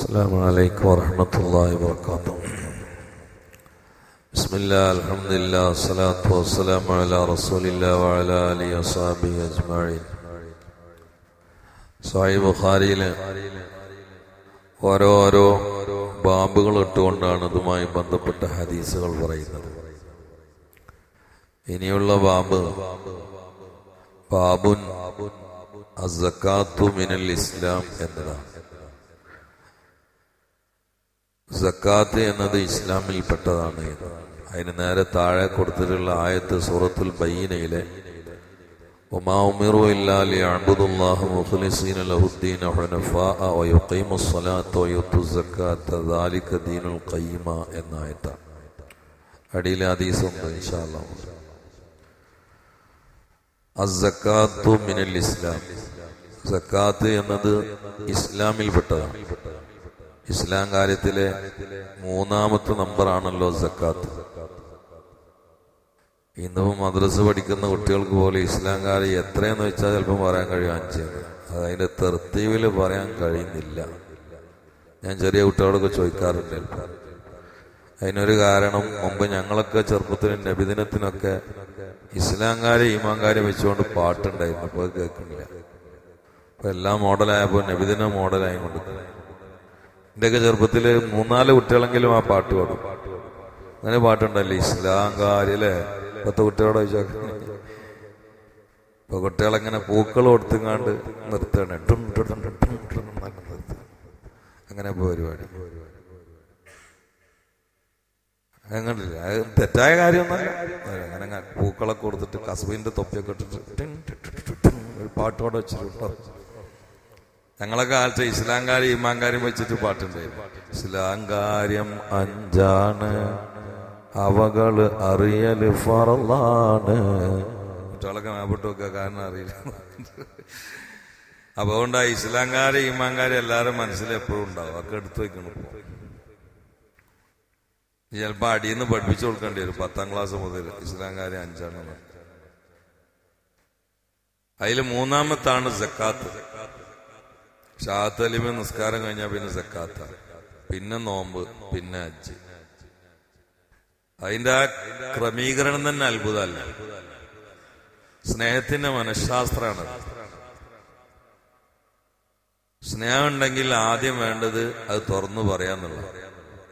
السلام عليكم ورحمة الله وبركاته. بسم الله الحمد لله والصلاة والسلام على رسول الله وعلى آله وصحبه أجمعين. സഹീഹ് ബുഖാരിയിലെ ഓരോ ബാബുകൾ ഇട്ടുകൊണ്ടാണ് അതുമായി ബന്ധപ്പെട്ട ഹദീസുകൾ പറയുന്നത്. ഇനിയുള്ള ബാബുൻ അസ്സകാത്തു മിനൽ ഇസ്ലാം എന്നതാണ്. സക്കാത്ത് എന്നത് ഇസ്ലാമിൽപ്പെട്ടതാണ്. അതിന് നേരെ താഴെ കൊടുത്തിട്ടുള്ള ആയത്ത് സൂറത്തുൽ ബയ്യിനയിലെ വമാ ഉമിറു ഇല്ലാ ലിയഅ്ബുദുല്ലാഹ മുഖ്ലിസീന ലഹുദ്ദീന ഹുനഫാഅ വയുഖീമുസ്സലാത്ത വയുത്തുസ് സക്കാത്ത ദാലിക ദീനുൽ ഖയ്യിമ എന്ന ആയത്താണ്. അടിയിലെ ഹദീസുണ്ട് ഇൻഷാ അല്ലാഹ്. അസ്സകാത്തു മിനൽ ഇസ്ലാം, സക്കാത്ത് എന്നത് ഇസ്ലാമിൽപ്പെട്ടതാണ്. ഇസ്ലാം കാര്യത്തിലെ 3ാമത്തെ നമ്പറാണല്ലോ സക്കാത്ത്. ഇന്നും മദ്രസ പഠിക്കുന്ന കുട്ടികൾക്ക് പോലെ ഇസ്ലാം കാര്യം എത്രയെന്ന് വെച്ചാൽ ചിലപ്പം പറയാൻ കഴിയും 5. അത് അതിന്റെ തെർത്തീവില് പറയാൻ കഴിയുന്നില്ല. ഞാൻ ചെറിയ കുട്ടികളൊക്കെ ചോദിക്കാറുണ്ട്. അതിനൊരു കാരണം, മുമ്പ് ഞങ്ങളൊക്കെ ചെറുപ്പത്തിന് നബിദിനത്തിനൊക്കെ ഇസ്ലാം കാര്യം ഈമാൻ കാര്യം വെച്ചുകൊണ്ട് പാട്ടുണ്ടായിരുന്നു. അപ്പോൾ അത് കേൾക്കുന്നില്ല. അപ്പൊ എല്ലാം മോഡലായപ്പോൾ നബിദിന മോഡലായി കൊടുക്കുന്നത്. എന്റെയൊക്കെ ചെറുപ്പത്തില് 3-4 കുട്ടികളെങ്കിലും ആ പാട്ട് പാടും. അങ്ങനെ പാട്ടുണ്ടല്ലേ ഇസ്ലാം കാര്യല്ലേ. 10 കുട്ടികളോട് ചോദിച്ചാൽ ഇപ്പൊ കുട്ടികളെങ്ങനെ പൂക്കൾ കൊടുത്തുങ്ങാണ്ട് നിർത്തണേ, അങ്ങനെ പരിപാടി. അങ്ങനില്ല, അത് തെറ്റായ കാര്യമൊന്നുമല്ല. അങ്ങനെ പൂക്കളൊക്കെ കൊടുത്തിട്ട് കസബിന്റെ തൊപ്പിയൊക്കെ ഇട്ടിട്ട് ഒരു പാട്ടോടെ വെച്ചിട്ട്. ഞങ്ങളൊക്കെ കാലത്ത് ഇസ്ലാം കാര്യം ഈമാൻ കാര്യം വെച്ചിട്ട് പാട്ടുണ്ടായിരുന്നു. ഇസ്ലാം കാര്യം 5 അവകള് അറിയല് ഫർളാണ്. കുട്ടികളൊക്കെ മേപ്പിട്ട് വെക്കുക, കാരണം അറിയില്ല. അപ്പൊ അതുകൊണ്ടാ ഇസ്ലാം കാര്യം ഈമാൻ കാര്യം എല്ലാവരും മനസ്സിൽ എപ്പോഴും ഉണ്ടാവും. ഒക്കെ എടുത്തു വെക്കണം. ചിലപ്പോ അടിയിൽ നിന്ന് പഠിപ്പിച്ചു കൊടുക്കേണ്ടി വരും. 10ാം ക്ലാസ് മുതൽ ഇസ്ലാം കാര്യം 5. അതിൽ 3ാമത്താണ് സക്കാത്ത്. ഷഹാദത്ത് കലിമ നിസ്കാരം കഴിഞ്ഞാൽ പിന്നെ സക്കാത്ത, പിന്നെ നോമ്പ്, പിന്നെ ഹജ്ജ്. അതിന്റെ ആ ക്രമീകരണം തന്നെ അത്ഭുതമല്ല. സ്നേഹത്തിന്റെ മനഃശാസ്ത്രമാണ്. സ്നേഹം ഉണ്ടെങ്കിൽ ആദ്യം വേണ്ടത് അത് തുറന്നു പറയാന്നുള്ളത്.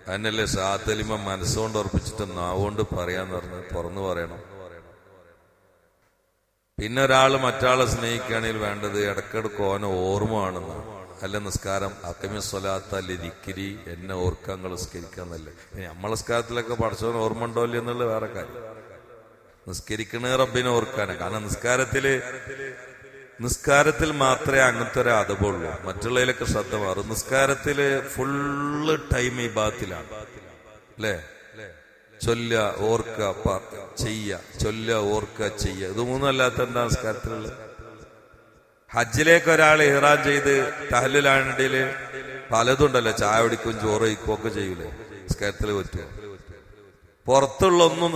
അതിനല്ലേ ഷഹാദത്ത് കലിമ മനസ്സുകൊണ്ട് ഉറപ്പിച്ചിട്ട് നാവുകൊണ്ട് പറയാന്ന് പറഞ്ഞ് തുറന്നു പറയണം. പിന്നെ ഒരാള് മറ്റാളെ സ്നേഹിക്കുകയാണെങ്കിൽ വേണ്ടത് ഇടക്കിടക്ക് ഓനെ ഓർമ്മ ആണെന്നാണ്. അല്ല നിസ്കാരം അഖിമി സ്വലാത്ത ലിദിക്രി, എന്നെ ഓർക്കാൻ നിസ്കരിക്കാന്നല്ലേ. നമ്മളെ നിസ്കാരത്തിലൊക്കെ പഠിച്ചവന് ഓർമ്മ ഉണ്ടോ ഇല്ല എന്നുള്ളത് വേറെ കാര്യം. നിസ്കരിക്കണ റബ്ബിനെ ഓർക്കാനാണ്. കാരണം നിസ്കാരത്തിൽ മാത്രമേ അങ്ങനത്തെ ഒരു അതപുള്ളൂ. മറ്റുള്ളതിലൊക്കെ ശ്രദ്ധ മാറും. നിസ്കാരത്തില് ഫുള്ള് ടൈം ഇബാദത്തിലാണ് അല്ലേ. ചൊല്ല ഓർക്ക ചെയ്യ, ചൊല്ല ഓർക്ക ചെയ്യ, ഇത് 3 അല്ലാത്ത എന്താ നിസ്കാരത്തിലുള്ള. ഹജ്ജിലേക്ക് ഒരാൾ ഇഹ്റാം ചെയ്ത് തഹല്ലുലാണ്ടില് പലതുണ്ടല്ലോ, ചായ കുടിക്കും, ചോറ് കഴിക്കും ഒക്കെ ചെയ്യൂലേ. നിസ്കാരത്തിൽ പറ്റുക. പുറത്തുള്ള ഒന്നും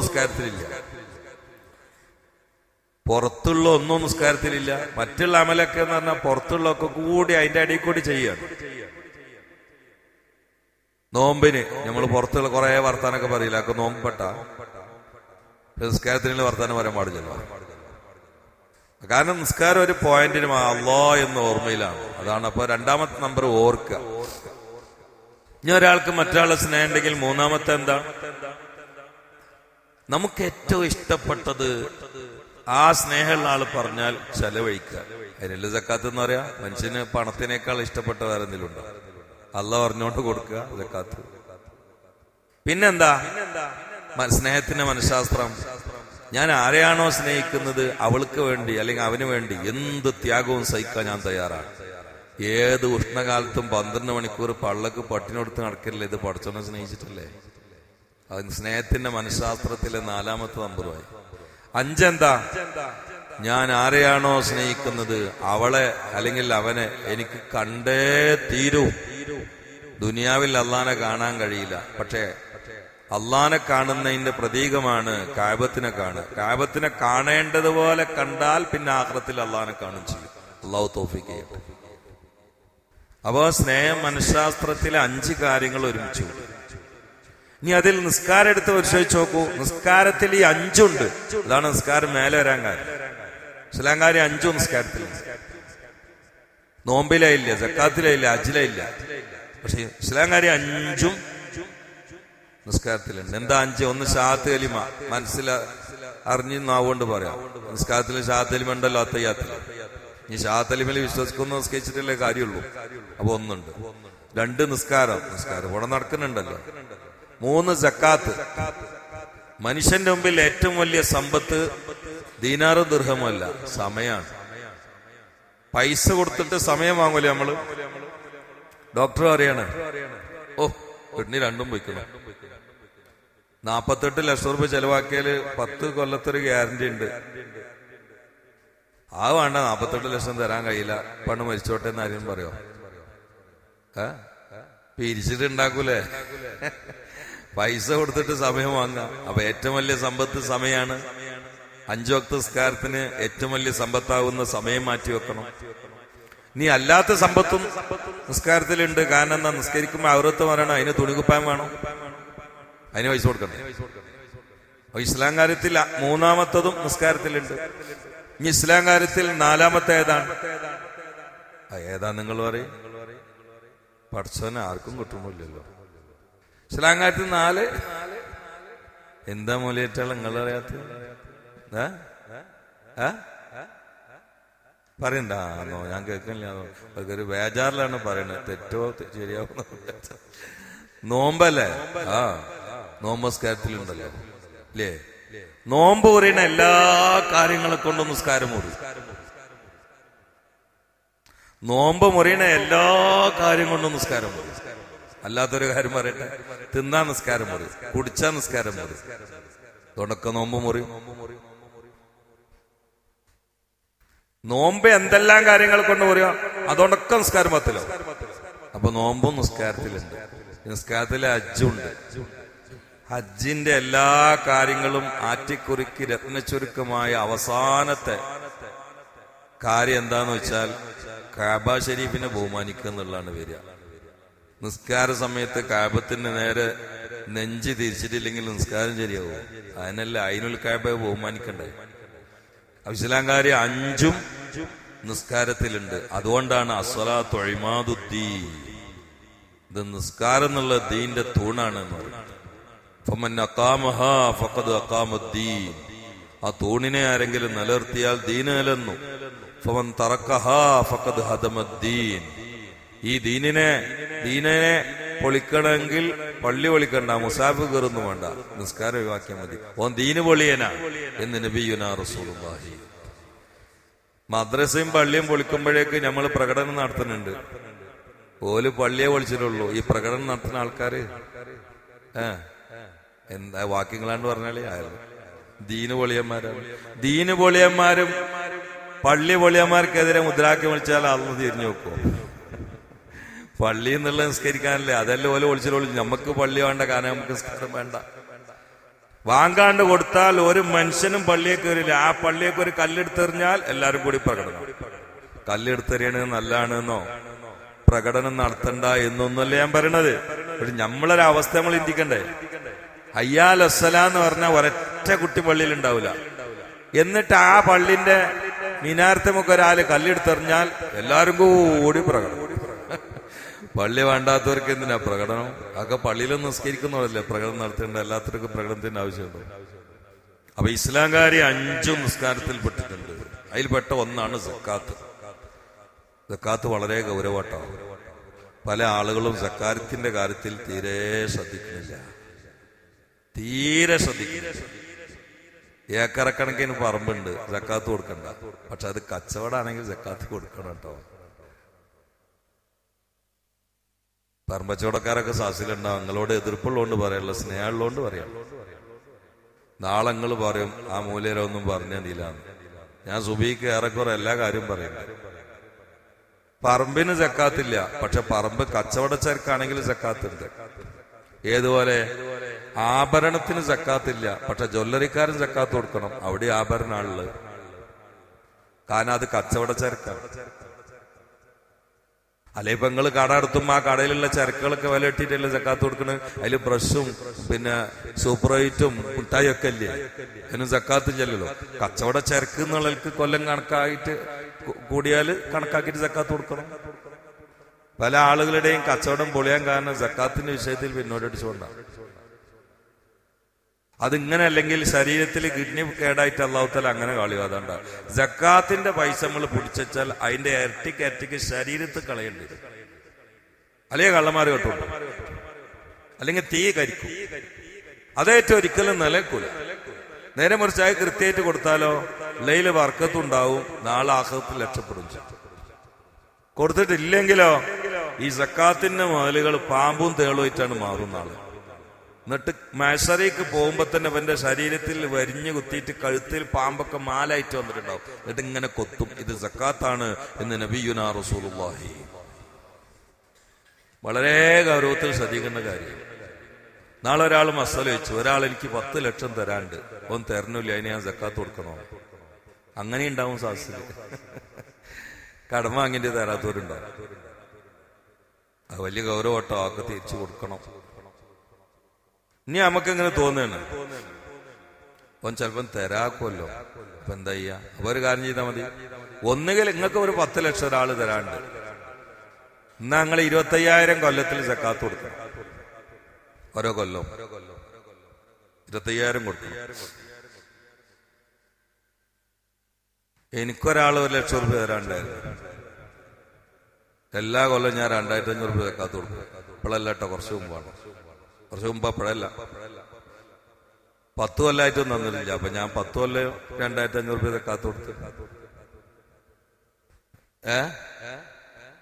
നിസ്കാരത്തിലില്ല. മറ്റുള്ള അമലൊക്കെ എന്ന് പറഞ്ഞാൽ പുറത്തുള്ളതൊക്കെ കൂടി അതിന്റെ അടിയിൽ കൂടി ചെയ്യാണ്. നോമ്പിന് നമ്മൾ പുറത്തുള്ള കുറെ വർത്താനൊക്കെ പറയില്ല, ഒക്കെ നോമ്പ് പെട്ട നിസ്കാരത്തിന് വർത്താനം പറയാൻ പാടില്ലല്ലോ. കാരണം നിസ്കാരം ഒരു പോയിന്റിന് അല്ലാഹ് എന്ന ഓർമ്മയിലാണ്. അതാണ്. അപ്പൊ 2ാമത്തെ നമ്പർ ഓർക്കുക. ഇനി ഒരാൾക്ക് മറ്റൊരാളെ സ്നേഹം ഉണ്ടെങ്കിൽ 3ാമത്തെ എന്താ? നമുക്ക് ഏറ്റവും ഇഷ്ടപ്പെട്ടത് ആ സ്നേഹമുള്ള ആള് പറഞ്ഞാൽ ചെലവഴിക്കുക. അതിനുള്ള സക്കാത്ത് എന്ന് പറയാ. മനുഷ്യന് പണത്തിനേക്കാൾ ഇഷ്ടപ്പെട്ട വേറെ എന്തെങ്കിലും ഉണ്ടോ? അല്ലാഹ് പറഞ്ഞോണ്ട് കൊടുക്കുക സക്കാത്ത്. പിന്നെന്താ സ്നേഹത്തിന്റെ മനഃശാസ്ത്രം? ഞാൻ ആരെയാണോ സ്നേഹിക്കുന്നത് അവൾക്ക് വേണ്ടി അല്ലെങ്കിൽ അവന് വേണ്ടി എന്ത് ത്യാഗവും സഹിക്കാൻ ഞാൻ തയ്യാറാണ്. ഏത് ഉഷ്ണകാലത്തും 12 മണിക്കൂർ പള്ളക്ക് പട്ടിനൊടുത്ത് നടക്കില്ല. ഇത് പടച്ചോനെ സ്നേഹിച്ചിട്ടില്ലേ? അത് സ്നേഹത്തിന്റെ മനഃശാസ്ത്രത്തിലെ 4ാമത്തെ നമ്പറുമായി. 5 എന്താ? ഞാൻ ആരെയാണോ സ്നേഹിക്കുന്നത് അവളെ അല്ലെങ്കിൽ അവനെ എനിക്ക് കണ്ടേ തീരൂ. ദുനിയാവിൽ അള്ളാനെ കാണാൻ കഴിയില്ല, പക്ഷേ അള്ളാനെ കാണുന്നതിന്റെ പ്രതീകമാണ് കഅബത്തിനെ കാണുക. കഅബത്തിനെ കാണേണ്ടതുപോലെ കണ്ടാൽ പിന്നെ ആഖിറത്തിൽ അള്ളാനെ കാണും ചെയ്യും. അള്ളാഹു തൗഫീഖ് ചെയ്യട്ടെ. അപ്പോ സ്നേഹം മനഃശാസ്ത്രത്തിലെ 5 കാര്യങ്ങൾ ഒരുമിച്ചു. ഇനി അതിൽ നിസ്കാരം എടുത്ത് പരിശോധിച്ച് നോക്കൂ. നിസ്കാരത്തിൽ ഈ 5 ഉണ്ട്. അതാണ് നിസ്കാരം മേലെ വരാൻ കാര്യം. ഇസ്ലാം കാര്യം 5 നിസ്കാരത്തിൽ. നോമ്പിലേ ഇല്ല, സക്കാത്തിലേ ഇല്ല, ഹജ്ജിലേ ഇല്ല. പക്ഷെ ഇസ്ലാം കാര്യം 5 നിസ്കാരത്തിലുണ്ട്. എന്താ 5? ഒന്ന് ഷഹാദത്ത് കലിമ മനസ്സിൽ അറിഞ്ഞ് നാവുകൊണ്ട് പറയാം. നിസ്കാരത്തിൽ ഷഹാദത്ത് കലിമ ഉണ്ടല്ലോ അത്തയ്യാത്തില്. ഈ ഷഹാദത്ത് കലിമയിൽ വിശ്വസിക്കുന്ന നിസ്കരിച്ചിട്ടല്ലേ കാര്യമുള്ളൂ. അപ്പൊ 1 ഉണ്ട്. 2 നിസ്കാരം ഇവിടെ നടക്കുന്നുണ്ടല്ലോ. 3 സക്കാത്ത്. മനുഷ്യന്റെ മുമ്പിൽ ഏറ്റവും വലിയ സമ്പത്ത് ദീനാറും ദിർഹമല്ല, സമയമാണ്. പൈസ കൊടുത്തിട്ട് സമയം വാങ്ങൂലേ നമ്മള്? ഡോക്ടർ പറയാണ്, ഓ കിഡ്നി 2ഉം പോയിക്കണം, 48 ലക്ഷം രൂപ ചെലവാക്കിയാല് 10 കൊല്ലത്തൊരു ഗ്യാരണ്ടി ഉണ്ട്. ആ വേണ്ട, 48 ലക്ഷം തരാൻ കഴിയില്ല, പണ്ട് മരിച്ചോട്ടെ എന്ന് ആരെയും പറയോ? പിരിച്ചിട്ട് ഉണ്ടാക്കൂലേ? പൈസ കൊടുത്തിട്ട് സമയം വാങ്ങുക. അപ്പൊ ഏറ്റവും വലിയ സമ്പത്ത് സമയമാണ്. 5 വക്ത് നിസ്കാരത്തിന് ഏറ്റവും വലിയ സമ്പത്താവുന്ന സമയം മാറ്റി വെക്കണം. നീ അല്ലാത്ത സമ്പത്തും നിസ്കാരത്തിലുണ്ട്. കാരണം എന്താ? നിസ്കരിക്കുമ്പോ ഔറത്ത് പറയണം, അതിന് തുണികുപ്പായം വേണം, അതിന് പൈസ കൊടുക്കണം. ഇസ്ലാം കാര്യത്തിൽ 3-മത്തതും നിസ്കാരത്തിലുണ്ട്. ഇനി ഇസ്ലാം കാര്യത്തിൽ 4-മത്തെ ഏതാ നിങ്ങൾ പറയും? പഠിച്ചവനെ ആർക്കും കിട്ടുന്നില്ലല്ലോ. ഇസ്ലാം കാര്യത്തിൽ 4. എന്താ മൂലയേറ്റാളെ നിങ്ങൾ അറിയാത്ത? പറയണ്ടോ? ഞാൻ കേൾക്കണില്ല. അതൊരു ബേജാറിലാണ് പറയണത്. തെറ്റോ ശരിയാവുന്ന നോമ്പല്ലേ? നോമ്പ് നിസ്കാരത്തിലുണ്ടല്ലോ അല്ലേ? നോമ്പ് പറയുന്ന എല്ലാ കാര്യങ്ങളെ കൊണ്ടും നിസ്കാരം മുറി. നോമ്പ് മുറിയണ എല്ലാ കാര്യം കൊണ്ടും നിസ്കാരം മുറി. അല്ലാത്തൊരു കാര്യം പറയട്ടെ, തിന്നാ നിസ്കാരം മുറി, കുടിച്ചാ നിസ്കാരം മുറി, തുടക്ക നോമ്പ് മുറി. നോമ്പ് എന്തെല്ലാം കാര്യങ്ങൾ കൊണ്ട് മുറിയോ അതോടൊക്കെ നിസ്കാരം പത്തിലോ. അപ്പൊ നോമ്പും നിസ്കാരത്തിലുണ്ട്. നിസ്കാരത്തിലെ ഹജ്ജുണ്ട്. ഹജ്ജിന്റെ എല്ലാ കാര്യങ്ങളും ആറ്റിക്കുറുക്കി രത്നച്ചുരുക്കമായ അവസാനത്തെ കാര്യം എന്താന്ന് വെച്ചാൽ കാബ ഷരീഫിനെ ബഹുമാനിക്കുക എന്നുള്ളതാണ് വരിക. നിസ്കാര സമയത്ത് കാബത്തിന് നേരെ നെഞ്ച് തിരിച്ചിട്ടില്ലെങ്കിൽ നിസ്കാരം ശരിയാവും. അതിനല്ല അയിനുൽ കാബയെ ബഹുമാനിക്കണ്ടേ? ഇസ്ലാം കാര്യം 5 നിസ്കാരത്തിലുണ്ട്. അതുകൊണ്ടാണ് അസ്സലാത്തു ഇമാദുദ്ദീൻ. ഇത് നിസ്കാരം എന്നുള്ള ദീന്റെ തൂണാണ് എന്ന് പറയുന്നത്. ഫമൻ അഖാമഹാ ഫഖദ് അഖാമദ്ദീൻ. ആ തൂണിനെ ആരെങ്കിലും നിലനിർത്തിയാൽ ദീന് നിലനിന്നു. ഫമൻ തറക്കഹാ ഫഖദ് ഹദമദ്ദീൻ. ഈ ദീനിനെ പൊളിക്കണമെങ്കിൽ പള്ളി പൊളിക്കണ്ട, മുസാഫ് കയറൊന്നും വേണ്ട, നിസ്കാരം ഒഴിവാക്കിയാൽ മതി. ഓൻ ദീന് പൊളിയനാ എന്ന് നബിയുനാ റസൂലുള്ളാഹി. മദ്രസയും പള്ളിയും പൊളിക്കുമ്പോഴേക്ക് നമ്മൾ പ്രകടനം നടത്തുന്നുണ്ട്. ഓല് പള്ളിയെ പൊളിച്ചിട്ടുള്ളൂ. ഈ പ്രകടനം നടത്തുന്ന ആൾക്കാര് എന്താ വാക്യങ്ങളാണ്ട് പറഞ്ഞാലേ ആയാലും ദീന് പൊളിയന്മാരാണ്. ദീന് പൊളിയന്മാരും പള്ളി പൊളിയന്മാർക്കെതിരെ മുദ്രാക്കി വിളിച്ചാൽ അന്ന് തിരിഞ്ഞു നോക്കുമോ? പള്ളി എന്നുള്ള നിസ്കരിക്കാനല്ലേ? അതല്ലേ ഓല ഒളിച്ചിട്ട് നമുക്ക് പള്ളി വേണ്ട, കാരണം നമുക്ക് നിസ്കാരം വേണ്ട. വാങ്കാണ്ട് കൊടുത്താൽ ഒരു മനുഷ്യനും പള്ളിയെ കയറില്ല. ആ പള്ളിയൊക്കെ ഒരു കല്ലെടുത്തെറിഞ്ഞാൽ എല്ലാരും കൂടി പ്രകടനം. കല്ലെടുത്തെറിയണത് നല്ലതാണെന്നോ പ്രകടനം നടത്തണ്ട എന്നൊന്നുമല്ല ഞാൻ പറയണത്. പക്ഷെ നമ്മളൊരവസ്ഥ നമ്മൾ ചിന്തിക്കണ്ടേ? ഹയ്യാൽ അസ്സലാ എന്ന് പറഞ്ഞാൽ ഒരൊറ്റ കുട്ടി പള്ളിയിൽ ഉണ്ടാവില്ല. എന്നിട്ട് ആ പള്ളിന്റെ മിനാരത്തുമൊക്കെ ഒരാള് കല്ലെടുത്തെറിഞ്ഞാൽ എല്ലാരും കൂടി പ്രകടനം. പള്ളി വേണ്ടാത്തവർക്ക് എന്തിനാ പ്രകടനം? അതൊക്കെ പള്ളിയിലൊന്നും നിസ്കരിക്കുന്നവരല്ലേ പ്രകടനം നടത്തേണ്ട. എല്ലാത്തവർക്കും പ്രകടനത്തിന്റെ ആവശ്യമുണ്ടോ? അപ്പൊ ഇസ്ലാം കാര്യം 5 നിസ്കാരത്തിൽ പെട്ടിട്ടുണ്ട്. അതിൽപ്പെട്ട ഒന്നാണ് സക്കാത്ത്. സക്കാത്ത് വളരെ ഗൗരവട്ടാണ്. പല ആളുകളും സക്കാത്തിന്റെ കാര്യത്തിൽ തീരെ ശ്രദ്ധിക്കുന്നില്ല. ഏക്കറക്കണക്കിന് പറമ്പുണ്ട്, സക്കാത്ത് കൊടുക്കണ്ട. പക്ഷെ അത് കച്ചവടാണെങ്കിൽ സക്കാത്ത് കൊടുക്കണം കേട്ടോ. പറമ്പച്ചവടക്കാരൊക്കെ സാസിലുണ്ടാവും. നിങ്ങളോട് എതിർപ്പുള്ളതുകൊണ്ട് പറയാനുള്ള, സ്നേഹമുള്ളതുകൊണ്ട് പറയാം. നാളെ നിങ്ങൾ പറയും ആ മൂല്യരൊന്നും പറഞ്ഞില്ലാന്ന്. ഞാൻ സുബീക്ക് ഏറെക്കുറെ എല്ലാ കാര്യവും പറയുന്നത്. പറമ്പിന് സക്കാത്തില്ല, പക്ഷെ പറമ്പ് കച്ചവടച്ചേർക്കാണെങ്കിൽ സക്കാത്തുണ്ട്. ഏതുപോലെ ആഭരണത്തിന് സക്കാത്തില്ല, പക്ഷെ ജ്വല്ലറിക്കാരൻ സക്കാത്ത് കൊടുക്കണം. അവിടെ ആഭരണാണുള്ളത്, കാരണം അത് കച്ചവടച്ചേർക്കാണ്. അല്ലെ ഇപ്പൊ നിങ്ങള് കട എടുത്തുമ്പോ ആ കടയിലുള്ള ചരക്കുകളൊക്കെ വില ഇട്ടിട്ടല്ലേ സക്കാത്ത് കൊടുക്കണത്. അതില് ബ്രഷും പിന്നെ സൂപ്പർ വൈറ്റും മുട്ടായി ഒക്കെ അല്ലേ, അതിനും സക്കാത്ത് ചെല്ലല്ലോ. കച്ചവട ചരക്ക് എന്നുള്ളവർക്ക് കൊല്ലം കണക്കായിട്ട് കൂടിയാല് കണക്കാക്കിയിട്ട് സക്കാത്ത് കൊടുക്കണം. പല ആളുകളുടെയും കച്ചവടം പൊളിയാൻ കാരണം സക്കാത്തിന്റെ വിഷയത്തിൽ പിന്നോട്ടടിച്ചുകൊണ്ടാണ്. അതിങ്ങനെ അല്ലെങ്കിൽ ശരീരത്തിൽ കിഡ്നി കേടായിട്ട് അല്ലാഹു തആല അങ്ങനെ കളിയോ. അതുകൊണ്ടാ സക്കാത്തിന്റെ പൈസ നമ്മൾ പിടിച്ചാൽ അതിന്റെ ഇരട്ടിക്ക് ശരീരത്തിൽ കളയേണ്ടി വരും. അല്ലെങ്കിൽ കള്ളന്മാര് കേട്ടോണ്ട്, അല്ലെങ്കിൽ തീ കരിക്കും. അതേറ്റവും ഒരിക്കലും നിലക്കൂല. നേരെ മറിച്ചായി കൃത്യമായിട്ട് കൊടുത്താലോ ലൈല് ബർക്കത്തുണ്ടാവും, നാളെ ആഖിറത്തിൽ രക്ഷപ്പെടും. കൊടുത്തിട്ടില്ലെങ്കിലോ ഈ സക്കാത്തിന്റെ മുതലുകൾ പാമ്പും തേളുമായിട്ടാണ് മാറുന്ന ആള്. എന്നിട്ട് മഹ്ശറേക്ക് പോകുമ്പോ തന്നെ അവന്റെ ശരീരത്തിൽ വരിഞ്ഞു കുത്തിയിട്ട് കഴുത്തിൽ പാമ്പൊക്കെ മാലായിട്ട് വന്നിട്ടുണ്ടാവും. എന്നിട്ട് ഇങ്ങനെ കൊത്തും. ഇത് സക്കാത്താണ് എന്ന് നബിയുനാ റസൂലുള്ളാഹി. വളരെ ഗൗരവത്തിൽ ശ്രദ്ധിക്കുന്ന കാര്യം. നാളെ ഒരാൾ മസല വെച്ചു, ഒരാൾ എനിക്ക് 10 ലക്ഷം തരാണ്ട്, ഒന്നും തരണില്ല, അതിന് ഞാൻ സക്കാത്ത് കൊടുക്കണോ? അങ്ങനെ ഉണ്ടാവും സാഹസില്. കടമ അങ്ങനെ തരാത്തവരുണ്ടാവും. അത് വലിയ ഗൗരവട്ടോ, ആൾക്ക് തിരിച്ചു കൊടുക്കണം. ഇനി നമുക്കിങ്ങനെ തോന്നുകയാണ് ഓൻ ചിലപ്പം തരാക്കുമല്ലോ, അപ്പൊ എന്താ ചെയ്യാ? അപ്പൊ ഒരു കാര്യം ചെയ്താൽ മതി. ഒന്നുകിൽ നിങ്ങൾക്ക് ഒരു 10 ലക്ഷം ഒരാൾ തരാണ്ട്, എന്നാ നിങ്ങൾ 25,000 കൊല്ലത്തിൽ സക്കാത്ത് കൊടുക്കണം. ഓരോ കൊല്ലം 25,000 കൊടുക്കണം. എനിക്കൊരാൾ 1 ലക്ഷം റുപ്യ തരാണ്ടായിരുന്നു. എല്ലാ കൊല്ലം ഞാൻ 2,500 റുപ്യ സക്കാത്ത് കൊടുക്കും. ഇപ്പോഴല്ല കേട്ടോ, കുറച്ച് മുമ്പാണ്. കുറച്ച് മുമ്പ് അപ്പോഴല്ല, 10 കൊല്ലമായിട്ടൊന്നും തന്നിട്ടില്ല. അപ്പൊ ഞാൻ 10 കൊല്ലം 2,500 റുപ്യ സക്കാത്ത് കൊടുത്ത്.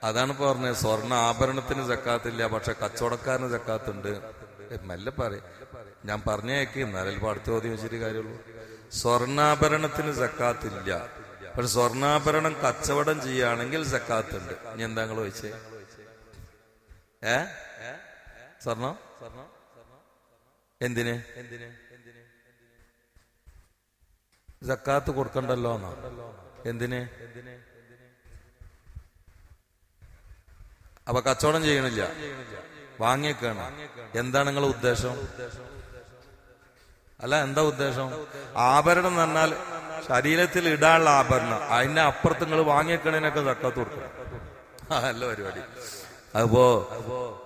അതാണ് ഇപ്പൊ പറഞ്ഞത്. സ്വർണ്ണ ആഭരണത്തിന് സക്കാത്തില്ല, പക്ഷെ കച്ചവടക്കാരന് സക്കാത്തുണ്ട്. മെല്ലെ പറയും, ഞാൻ പറഞ്ഞേക്ക് എന്നാലും അടുത്ത ചോദ്യം വെച്ചിട്ട് കാര്യമുള്ളൂ. സ്വർണ്ണാഭരണത്തിന് സക്കാത്തില്ല, പക്ഷെ സ്വർണ്ണാഭരണം കച്ചവടം ചെയ്യുകയാണെങ്കിൽ സക്കാത്തുണ്ട്. ഇനി എന്താ നിങ്ങൾ ചോദിച്ചേ? സ്വർണം എന്തിന് സക്കാത്ത് കൊടുക്കണ്ടല്ലോ എന്നാ? എന്തിന്? അപ്പൊ കച്ചവടം ചെയ്യണില്ല, വാങ്ങിയേക്കാണ്. എന്താണ് നിങ്ങളെ ഉദ്ദേശം? അല്ല, എന്താ ഉദ്ദേശം? ആഭരണം എന്ന് പറഞ്ഞാൽ ശരീരത്തിൽ ഇടാനുള്ള ആഭരണം, അതിന്റെ അപ്പുറത്ത് നിങ്ങൾ വാങ്ങിയേക്കണതിനൊക്കെ സക്കാത്ത് കൊടുക്കണം. നല്ല പരിപാടി. അപ്പോ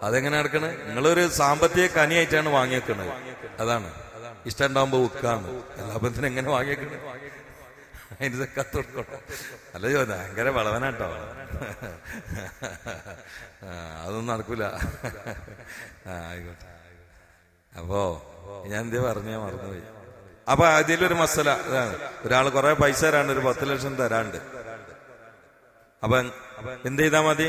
അതെങ്ങനെ നടക്കണേ? നിങ്ങളൊരു സാമ്പത്തിക കനിയായിട്ടാണ് വാങ്ങിയേക്കണത്. അതാണ് ഇഷ്ടം ഉണ്ടാകുമ്പോ വിൽക്കാന്ന്. എല്ലാ ബന്ധനും എങ്ങനെ വാങ്ങിയേക്കണേ? അതിന് സക്കാത്ത് കൊടുക്കണം. അല്ല ചോദിച്ചാ ഭയങ്കര വളവനാട്ടോ. അതൊന്നും നടക്കൂല. ആയിക്കോട്ടെ. അപ്പോ ഞാൻ എന്തേ പറഞ്ഞാ മറന്നുപോയി. അപ്പൊ അതിലൊരു മസല ഇതാണ്. ഒരാൾ കുറെ പൈസ തരാണ്ട്, ഒരു 10 ലക്ഷം തരാണ്ട്. അപ്പൊ എന്ത് ചെയ്താ മതി?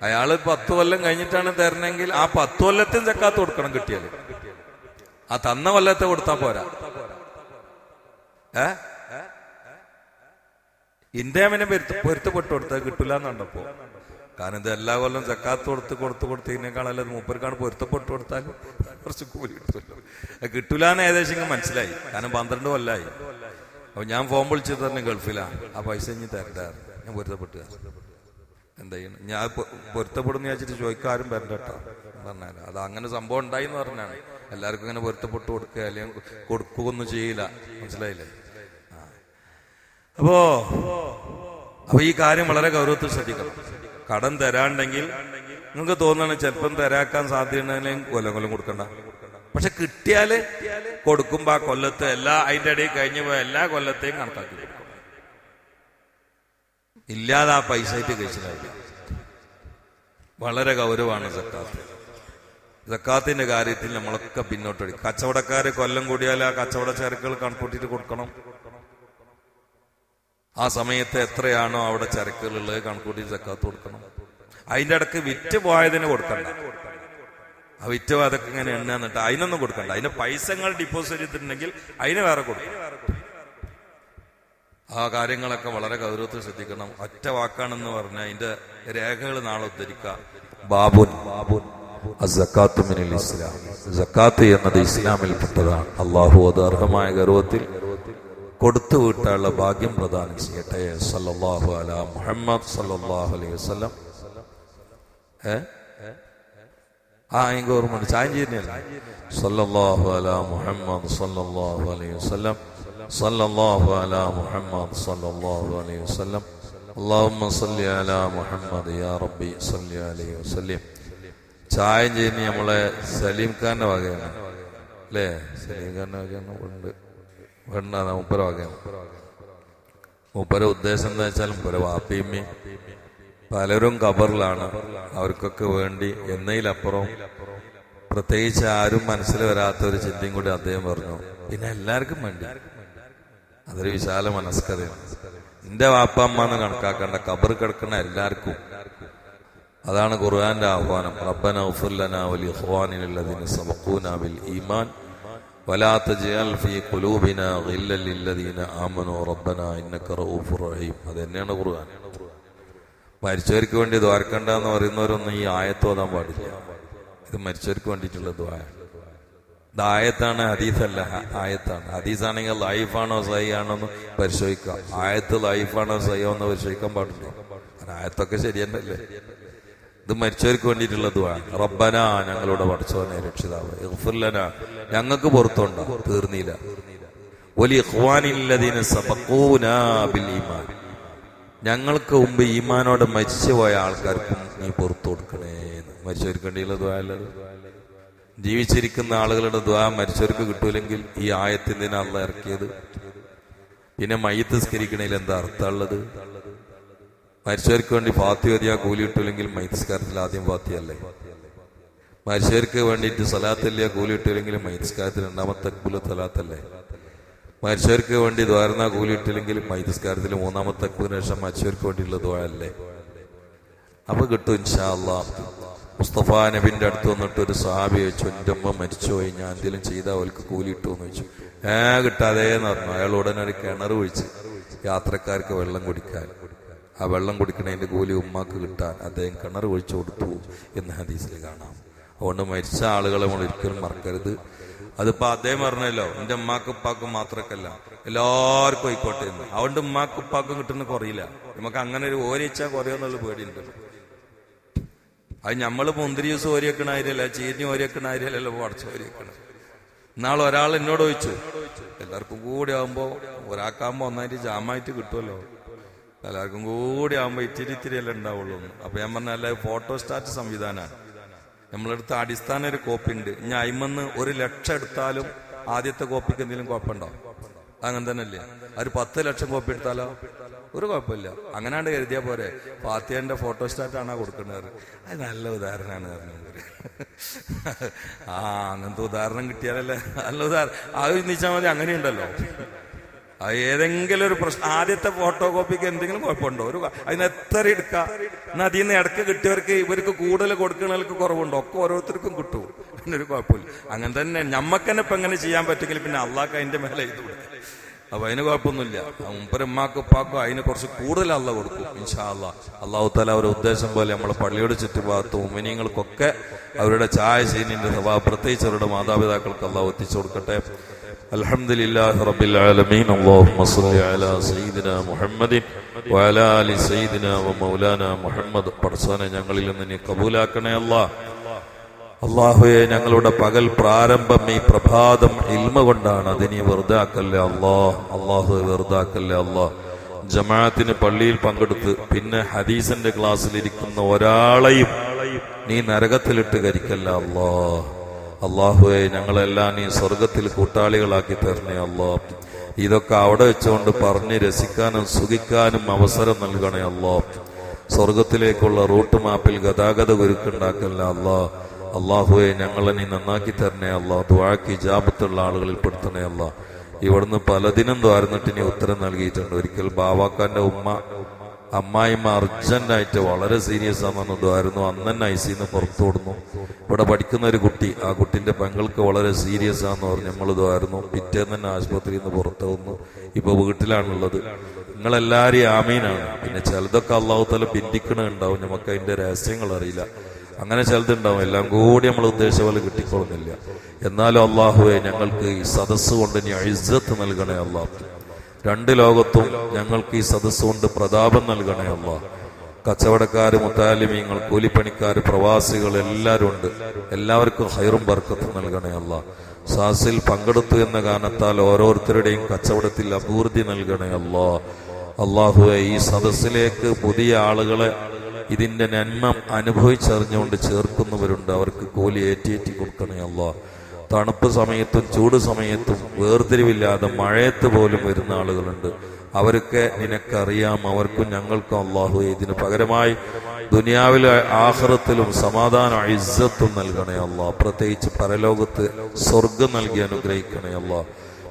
അയാള് 10 കൊല്ലം കഴിഞ്ഞിട്ടാണ് തരണമെങ്കിൽ ആ 10 കൊല്ലത്തിന് സക്കാത്ത് കൊടുക്കണം. കിട്ടിയാല് ആ തന്ന കൊല്ലത്തെ കൊടുത്താ പോരാ. ഇന്ത്യാമിനെ പൊരുത്തപ്പെട്ടു കൊടുത്താൽ കിട്ടൂല എന്നുണ്ടപ്പോ. കാരണം ഇത് എല്ലാ കൊല്ലം സക്കാത്ത് കൊടുത്തതിനേക്കാളല്ല മൂപ്പർക്കാണ് പൊരുത്തപ്പെട്ടു കൊടുത്താൽ കുറച്ച് കൂലി കിട്ടുമല്ലോ. കിട്ടൂലെന്ന് ഏകദേശം മനസ്സിലായി. കാരണം 12 കൊല്ലായി. അപ്പൊ ഞാൻ ഫോൺ വിളിച്ചത് തന്നെ ഗൾഫിലാ. ആ പൈസ ഇനി തരണ്ടാറ്. ഞാൻ പൊരുത്തപ്പെട്ടു. എന്താ ചെയ്യണം? ഞാൻ പൊരുത്തപ്പെടുന്ന വെച്ചിട്ട് ചോദിക്കാരും വരണ്ട കേട്ടോ പറഞ്ഞാൽ. അത് അങ്ങനെ സംഭവം ഉണ്ടായി എന്ന് പറഞ്ഞാണ്. എല്ലാവർക്കും ഇങ്ങനെ പൊരുത്തപ്പെട്ടു കൊടുക്കുക അല്ലെങ്കിൽ കൊടുക്കുകയൊന്നും ചെയ്യില്ല. മനസ്സിലായില്ലേ? അപ്പോ ഈ കാര്യം വളരെ ഗൗരവത്തിൽ ശ്രദ്ധിക്കണം. കടം തരാണ്ടെങ്കിൽ നിങ്ങൾക്ക് തോന്നണം ചിലപ്പം തരാക്കാൻ സാധ്യതയുണ്ടെങ്കിൽ കൊല്ലം കൊടുക്കണ്ട. പക്ഷെ കിട്ടിയാല് കൊടുക്കുമ്പോ ആ കൊല്ലത്ത് അതിന്റെ ഇടയിൽ കഴിഞ്ഞു പോയ എല്ലാ കൊല്ലത്തെയും കണക്കാക്കി കൊടുക്കണം. ഇല്ലാതെ ആ പൈസ ആയിട്ട് കഴിച്ചില്ല. വളരെ ഗൗരവമാണ് സക്കാത്ത്. സക്കാത്തിന്റെ കാര്യത്തിൽ നമ്മളൊക്കെ പിന്നോട്ടടി. കച്ചവടക്കാര് കൊല്ലം കൂടിയാൽ ആ കച്ചവട ചരക്കുകൾ കണക്കൂട്ടിട്ട് കൊടുക്കണം. ആ സമയത്ത് എത്രയാണോ അവിടെ ചരക്കുകളുള്ളത് കണക്കൂട്ടി സക്കാത്ത് കൊടുക്കണം. അതിന്റെ ഇടക്ക് വിറ്റ് പോയതിന് കൊടുക്കണ്ട. ആ വിറ്റ് അതൊക്കെ ഇങ്ങനെ എണ്ണ എന്നിട്ട് അതിനൊന്നും കൊടുക്കണ്ട. അതിന്റെ പൈസകൾ ഡിപ്പോസിറ്റ് ചെയ്തിട്ടുണ്ടെങ്കിൽ അതിന് വേറെ കൊടുക്കണം. ആ കാര്യങ്ങളൊക്കെ വളരെ ഗൗരവത്തിൽ ശ്രദ്ധിക്കണം. ഒറ്റ വാക്കാണെന്ന് പറഞ്ഞാൽ അതിന്റെ രേഖകൾ നാളെ ഉദ്ധരിക്കാം. ബാബുൻ അസ്സക്കാത്തു മിനൽ ഇസ്ലാം. സക്കാത്ത് എന്നത് ഇസ്ലാമിൽപ്പെട്ടതാണ്. അള്ളാഹു അത് അർഹമായ ഗൗരവത്തിൽ കൊടുത്തു വീട്ടാനുള്ള ഭാഗ്യം പ്രദാനം ചെയ്യട്ടെ. സല്ലല്ലാഹു അലാ മുഹമ്മദ് സല്ലല്ലാഹു അലൈഹി വസല്ലം. എനിക്ക് ഓർമ്മയുണ്ട്. ചായം ചെയ്യുന്നല്ല. സല്ലല്ലാഹു അലാ മുഹമ്മദ് സല്ലല്ലാഹു അലൈഹി വസല്ലം, സല്ലല്ലാഹു അലാ മുഹമ്മദ് സല്ലല്ലാഹു അലൈഹി വസല്ലം, അല്ലാഹുമ്മ സല്ലി അലാ മുഹമ്മദ് യാ റബ്ബി സല്ലി അലൈഹി വസല്ലം. ചായം ചെയ്യുന്ന നമ്മളെ സലീം ഖാന്റെ വകയാണ് അല്ലേ? സലീം ഖാന്റെ വകയാണ്. വേണ്ട മുപ്പര വകയാണ്. മുപ്പര ഉദ്ദേശം എന്താ വെച്ചാൽ മുപ്പര വാപ്പിയമ്മയും പലരും ഖബറിലാണ്. അവർക്കൊക്കെ വേണ്ടി എന്നതിലപ്പുറം പ്രത്യേകിച്ച് ആരും മനസ്സിൽ വരാത്ത ഒരു ചിന്തയും കൂടി അദ്ദേഹം പറഞ്ഞു. പിന്നെ എല്ലാവർക്കും വേണ്ടി. അതൊരു വിശാല മനസ്കതയാണ്. എന്റെ വാപ്പ അമ്മ എന്ന് കണക്കാക്കേണ്ട, ഖബർ കിടക്കുന്ന എല്ലാവർക്കും. അതാണ് ഖുർആന്റെ ആഹ്വാനം. റബ്ബനാ ഉഗ്ഫിർ ലനാ വലിഇഖ്വാനിനല്ലദീന സബഖൂനാ ബിൽ ഈമാൻ വലാ തജ്അൽ ഫീ ഖുലൂബിനാ ഗില്ലൽ ലില്ലദീന ആമനൂ റബ്ബനാ ഇന്നക റഊഫുർ റഹീം. അത് തന്നെയാണ് ഖുർആൻ. മരിച്ചവർക്ക് വേണ്ടി ദ്വാരക്കണ്ടെന്ന് പറയുന്നവരൊന്നും ഈ ആയത്ത് ഓതാൻ പാടില്ല. ഇത് മരിച്ചവർക്ക് വേണ്ടിയിട്ടുള്ള ദ്വാര. ഇത് ആയത്താണ്, ഹദീസല്ല. ആയത്താണ്. ഹദീസാണെങ്കിൽ ലൈഫാണോ സഹി ആണോ എന്ന് പരിശോധിക്കാം. ആയത്ത് ലൈഫാണോ സഹിയോ എന്ന് പരിശോധിക്കാൻ പാടില്ല. ആയത്തൊക്കെ ശരിയല്ലേ? ഇത് മരിച്ചവർക്ക് വേണ്ടിയിട്ടുള്ള ദ്വാര. റബ്ബന, ഞങ്ങളുടെ പടച്ചവനെ രക്ഷിതാവ്, ഇഗ്ഫിർ ലനാ, ഞങ്ങൾക്ക് പുറത്തുണ്ടോ, തീർന്നില്ല, വലിഇഖ്വാനില്ലദീന സബഖൂനാ ബിൽ ഈമാൻ, ഞങ്ങൾക്ക് മുമ്പ് ഈമാനോടെ മരിച്ചുപോയ ആൾക്കാർക്കും നീ പുറത്തു കൊടുക്കണേന്ന്. മരിച്ചവർക്ക് വേണ്ടിയുള്ള ദ്വാ അല്ലത്. ജീവിച്ചിരിക്കുന്ന ആളുകളുടെ ദ്വാ മരിച്ചവർക്ക് കിട്ടൂലെങ്കിൽ ഈ ആയത്തിനാ അള്ളാഹ് ഇറക്കിയത്? പിന്നെ മയ്യിത്ത് നിസ്കരിക്കണേൽ എന്താ അർത്ഥമുള്ളത്? മരിച്ചവർക്ക് വേണ്ടി ഫാത്തി ഓതിയാ കൂലി കിട്ടൂലെങ്കിൽ മയ്യിത്ത് നിസ്കാരത്തിൽ ആദ്യം ഫാത്തി അല്ലേ? മരിച്ചവർക്ക് വേണ്ടിയിട്ട് സലാത്തല്ല കൂലി കിട്ടൂലെങ്കിൽ മയ്യിത്ത് നിസ്കാരത്തിൽ രണ്ടാമത്തെ തക്ബീർ സലാത്തല്ലേ? മരിച്ചവർക്ക് വേണ്ടി ദ്വാരന കൂലി കിട്ടില്ലെങ്കിൽ മയ്യിത്ത് നിസ്കാരത്തിൽ മൂന്നാമത്തെ തക്ബീറിന് ശേഷം മരിച്ചവർക്ക് വേണ്ടിയുള്ള ദ്വാ അല്ലേ? അപ്പൊ കിട്ടും ഇൻഷാ അല്ലാഹ്. മുസ്തഫ നബിന്റെ അടുത്ത് വന്നിട്ട് ഒരു സഹാബി ചോദിച്ചു, എന്റെ അമ്മ മരിച്ചുപോയി, ഞാൻ എന്തെങ്കിലും ചെയ്താൽ അവൾക്ക് കൂലി കിട്ടുമെന്ന് ചോദിച്ചു. കിട്ടാതേന്ന് പറഞ്ഞു. അയാൾ ഉടനെ ഒരു കിണർ ഒഴിച്ച് യാത്രക്കാർക്ക് വെള്ളം കുടിക്കാൻ, ആ വെള്ളം കുടിക്കണതിന്റെ കൂലി ഉമ്മാക്ക് കിട്ടാൻ അദ്ദേഹം കിണർ ഒഴിച്ചു കൊടുത്തു എന്ന് ഹദീസിൽ കാണാം. അതുകൊണ്ട് മരിച്ച ആളുകളെ നമ്മൾ ഒരിക്കലും മറക്കരുത്. അതിപ്പോ അദ്ദേഹം പറഞ്ഞല്ലോ, എന്റെ ഉമ്മാക്കും ഉപ്പാക്കും മാത്രക്കല്ല, എല്ലാവർക്കും ആയിക്കോട്ടെ എന്ന്. അതുകൊണ്ട് ഉമ്മാക്കും ഉപ്പാക്കും കിട്ടുന്ന കുറയില്ല. നമുക്ക് അങ്ങനെ ഒരു ഓരിച്ചാൽ കുറയോന്നുള്ള പേടിയുണ്ട്. അത് നമ്മള് മുന്തിരി ജ്യൂസ് ഓരി വെക്കണ കാര്യമല്ല, ചീനി ഓരി വെക്കണ കാര്യമല്ലല്ലോ പടച്ച് ഓരി വെക്കണ. ഇന്നാൾ ഒരാൾ എന്നോട് ചോദിച്ചു, എല്ലാവർക്കും കൂടി ആകുമ്പോ ഒരാൾക്കാകുമ്പോ ഒന്നായിട്ട് ജാമായിട്ട് കിട്ടുമല്ലോ, എല്ലാവർക്കും കൂടി ആകുമ്പോ ഇത്തിരി ഇത്തിരി അല്ലേ ഉണ്ടാവുള്ളൂ. അപ്പൊ ഞാൻ പറഞ്ഞ അല്ല, ഫോട്ടോ സ്റ്റാറ്റ് സംവിധാനമാണ്. നമ്മളെടുത്ത് അടിസ്ഥാന ഒരു കോപ്പി ഉണ്ട്. ഞാൻ അയിമെന്ന് 1,00,000 എടുത്താലും ആദ്യത്തെ കോപ്പിക്ക് എന്തെങ്കിലും കുഴപ്പമുണ്ടോ? അങ്ങനെ തന്നെ അല്ലേ? ഒരു 10 ലക്ഷം കോപ്പി എടുത്താലോ ഒരു കുഴപ്പമില്ല. അങ്ങനാണ്ട് കരുതിയാ പോരെ. ഫാത്തിഹന്റെ ഫോട്ടോ സ്റ്റാറ്റാണോ കൊടുക്കുന്നത്? അത് നല്ല ഉദാഹരണമാണ് പറഞ്ഞത്. അങ്ങനത്തെ ഉദാഹരണം കിട്ടിയാലല്ലേ നല്ല ഉദാഹരണം. അത് ചിന്തിച്ചാൽ മതി. അങ്ങനെയുണ്ടല്ലോ. അത് ഏതെങ്കിലും ഒരു പ്രശ്നം, ആദ്യത്തെ ഫോട്ടോ കോപ്പിക്ക് എന്തെങ്കിലും കുഴപ്പമുണ്ടോ? അതിന് എത്ര എടുക്കാം? എന്നാൽ അതിൽ നിന്ന് ഇടയ്ക്ക് കിട്ടിയവർക്ക് ഇവർക്ക് കൂടുതൽ കൊടുക്കുന്നവർക്ക് കുറവുണ്ടോ? ഒക്കെ ഓരോരുത്തർക്കും കിട്ടും. അതിനൊരു കുഴപ്പമില്ല. അങ്ങനെ തന്നെ ഞമ്മക്ക് തന്നെ ഇപ്പൊ എങ്ങനെ ചെയ്യാൻ പറ്റുമെങ്കിൽ പിന്നെ അള്ളാഹ് അതിന്റെ മേലെ ഇത് കൊടുക്കും. അപ്പൊ അതിന് കുഴപ്പമൊന്നുമില്ല. ഉമ്മക്കും ഉപ്പാക്കും അതിന് കുറച്ച് കൂടുതൽ അള്ളാഹ് കൊടുക്കും ഇൻഷാ അല്ലാഹ്. അള്ളാഹു തആല അവരുടെ ഉദ്ദേശം പോലെ നമ്മളെ പള്ളിയുടെ ചുറ്റുഭാഗത്തും ഉമ്മിനീങ്ങൾക്കൊക്കെ അവരുടെ ചായ സീനിന്റെ സ്വഭാവം, പ്രത്യേകിച്ച് അവരുടെ മാതാപിതാക്കൾക്ക് അള്ളാഹു എത്തിച്ചു കൊടുക്കട്ടെ. അൽഹംദുലില്ലാഹി റബ്ബിൽ ആലമീൻ. അല്ലാഹുമ്മ സ്വല്ലി അലാ സയ്യിദിനാ മുഹമ്മദിൻ വഅലാ ആലി സയ്യിദിനാ വമൗലാനാ മുഹമ്മദ്. പടച്ചോനെ, ഞങ്ങളിൽ നിന്ന് നീ കബൂലാക്കണേ അല്ലാഹ്. അല്ലാഹുവേ, ഞങ്ങളുടെ പകൽ പ്രാരംഭം ഈ പ്രഭാതം ഇൽമ കൊണ്ടാണ്. അതിനെ വെറുതാക്കല്ലേ അല്ലാഹ്. അല്ലാഹു വെറുതാക്കല്ലേ അല്ലാഹ്. ജമാഅത്തിന് പള്ളിയിൽ പങ്കെടുത്ത് പിന്നെ ഹദീസിന്റെ ക്ലാസ്സിലിരിക്കുന്ന ഒരാളെയും നീ നരകത്തിലിട്ട് കരിക്കല്ല അല്ലാഹ്. അല്ലാഹുവേ, ഞങ്ങളെല്ലാം നീ സ്വർഗത്തിൽ കൂട്ടാളികളാക്കി തരണേ അല്ലാഹ്. ഇതൊക്കെ അവിടെ വെച്ചുകൊണ്ട് പറഞ്ഞ് രസിക്കാനും സുഖിക്കാനും അവസരം നൽകണേ അല്ലാഹ്. സ്വർഗത്തിലേക്കുള്ള റൂട്ട് മാപ്പിൽ ഗതാഗത ഒരുക്കുണ്ടാക്കല്ല അല്ലാഹ്. അല്ലാഹുവേ, ഞങ്ങളെ നീ നന്നാക്കി തരണേ അല്ലാഹ്. ദുആക്ക് ഇജാബത്തുള്ള ആളുകളിൽ പെടുത്തണേ അല്ലാഹ്. ഇവിടുന്ന് പലതിനും ദ്വാരന്നിട്ട് നീ ഉത്തരം നൽകിയിട്ടുണ്ട്. ഒരിക്കൽ ബാവാക്കാന്റെ അമ്മായിമ്മ അർജന്റായിട്ട് വളരെ സീരിയസ് ആണെന്ന് ദ്വാരുന്നു. അന്ന് തന്നെ ഐസിന്ന് പുറത്തു കൊടുന്നു. ഇവിടെ പഠിക്കുന്ന ഒരു കുട്ടി, ആ കുട്ടിന്റെ പെങ്ങൾക്ക് വളരെ സീരിയസ് ആണെന്ന് പറഞ്ഞ് നമ്മൾ ദ്വാരുന്നു. പിറ്റേന്ന് തന്നെ ആശുപത്രിയിൽ നിന്ന് പുറത്തു വന്നു. ഇപ്പൊ വീട്ടിലാണുള്ളത്. നിങ്ങളെല്ലാരെയും ആമീനാണ്. പിന്നെ ചിലതൊക്കെ അള്ളാഹു തആല ഭിന്നിക്കണുണ്ടാവും. നമുക്ക് അതിന്റെ രഹസ്യങ്ങൾ അറിയില്ല. അങ്ങനെ ചിലതുണ്ടാവും. എല്ലാം കൂടി നമ്മൾ ഉദ്ദേശിച്ച പോലെ കിട്ടിക്കൊള്ളുന്നില്ല. എന്നാലും അള്ളാഹുവെ, ഞങ്ങൾക്ക് ഈ സദസ്സ് കൊണ്ട് നീ ഇസ്സത്ത് നൽകണേ അള്ളാഹ്. രണ്ട് ലോകത്തും ഞങ്ങൾക്ക് ഈ സദസ്സ് കൊണ്ട് പ്രതാപം നൽകണേ അള്ളാഹ്. കച്ചവടക്കാര്, മുത്താലിമീങ്ങൾ, കൂലിപ്പണിക്കാര്, പ്രവാസികൾ എല്ലാവരും ഉണ്ട്. എല്ലാവർക്കും ഹൈറും ബർക്കത്തും നൽകണേ അല്ലാ. സാസിൽ പങ്കെടുത്തു എന്ന കാരണത്താൽ ഓരോരുത്തരുടെയും കച്ചവടത്തിൽ അഭിവൃദ്ധി നൽകണേ അല്ലാ. അള്ളാഹുവെ, ഈ സദസ്സിലേക്ക് പുതിയ ആളുകളെ ഇതിന്റെ നന്മ അനുഭവിച്ചറിഞ്ഞുകൊണ്ട് ചേർക്കുന്നവരുണ്ട്. അവർക്ക് കൂലി ഏറ്റി കൊടുക്കണേ അല്ലാ. തണുപ്പ് സമയത്തും ചൂട് സമയത്തും വേർതിരിവില്ലാതെ മഴയത്ത് പോലും വരുന്ന ആളുകളുണ്ട്. അവർക്ക് നിനക്കറിയാം. അവർക്കും ഞങ്ങൾക്കും അള്ളാഹു ഇതിന് പകരമായി ദുനിയാവിലെ ആഖിറത്തിലും സമാധാനം ഇസ്സത്തും നൽകണേ അല്ലാ. പ്രത്യേകിച്ച് പരലോകത്ത് സ്വർഗം നൽകി അനുഗ്രഹിക്കണേ അല്ലാ.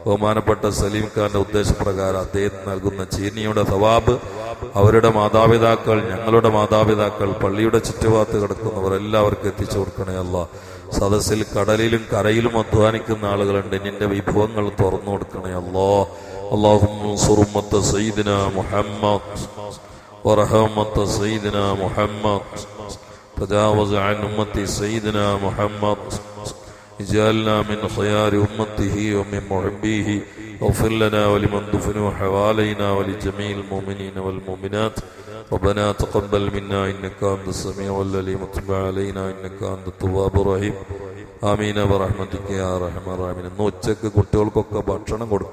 ബഹുമാനപ്പെട്ട സലീം ഖാന്റെ ഉദ്ദേശപ്രകാരം അദ്ദേഹം നൽകുന്ന ചീനിയുടെ സവാബ് അവരുടെ മാതാപിതാക്കൾ, ഞങ്ങളുടെ മാതാപിതാക്കൾ, പള്ളിയുടെ ചുറ്റുഭാഗത്ത് കിടക്കുന്നവർ എല്ലാവർക്കും എത്തിച്ചു കൊടുക്കണേ അല്ലാ. സദസ്സിൽ കടലിലും കരയിലും അധ്വാനിക്കുന്ന ആളുകളുണ്ട്. നിന്റെ വിഭവങ്ങൾ തുറന്നു കൊടുക്കണേ അല്ലാ. اللهم انصر أمة سيدنا محمد وارحم أمة سيدنا محمد تجاوز عن أمة سيدنا محمد اجعلنا من خيار أمته ومن محبيه واغفر لنا ولمن دفنوا حوالينا ولجميع المؤمنين والمؤمنات ربنا تقبل منا إنك أنت السميع العليم وتب علينا إنك أنت التواب الرحيم آمين برحمتك يا أرحم الراحمين. ഇന്ന് ഉച്ചക്ക് കുട്ടികൾക്കൊക്കെ ഭക്ഷണം കൊടുക്കും.